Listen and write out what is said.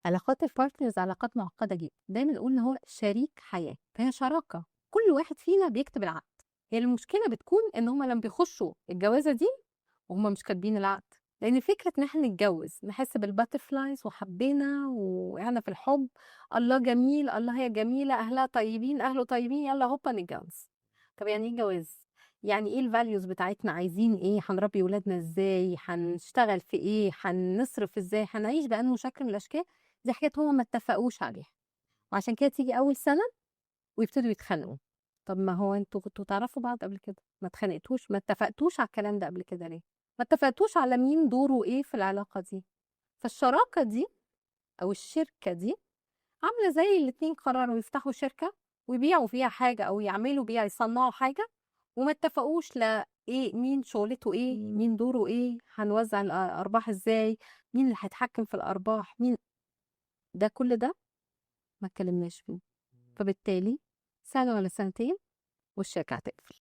علاقات الpartners علاقات معقدة جدًا، دايمًا نقول إن هو شريك حياة، فهي شراكة، كل واحد فينا بيكتب العقد، هي المشكلة بتكون إن هُم لمّا بيخشوا الجوازة دي وهُم مش كاتبين العقد، لإن فكرة إن إحنا نتجوز نحس بالbutterflies وحبينا ووقعنا في الحب، الله جميل، الله هي جميلة، أهلها طيبين، أهله طيبين، يالّا هوبا نتجوز. طب يعني إيه جواز؟ يعني إيه الvalues بتاعتنا، عايزين إيه، هنربي ولادنا إزاي، هنشتغل في إيه، هنصرف إزاي، هنعيش بأنهو شكل من الأشكال، دي حاجات هُم ما اتفقوش عليها، وعشان كده تيجي أول سنة ويبتدوا يتخانقوا. طب ما هو أنتم كنتم تعرفوا بعض قبل كده، ما اتخانقتوش، ما اتفقتوش على الكلام ده قبل كده ليه؟ ما اتفقتوش على مين دوره إيه في العلاقة دي. فالشراكة دي أو الشركة دي عاملة زي الاتنين قرروا يفتحوا شركة ويبيعوا فيها حاجة أو يعملوا بيها يصنعوا حاجة، وما اتفقوش لا إيه مين شغلته إيه، مين دوره إيه، هنوزع الأرباح إزاي، مين اللي هيتحكم في الأرباح، مين، ده كل ده ما اتكلمناش فيه. فبالتالي سنة والّا سنتين والشركة هتقفل.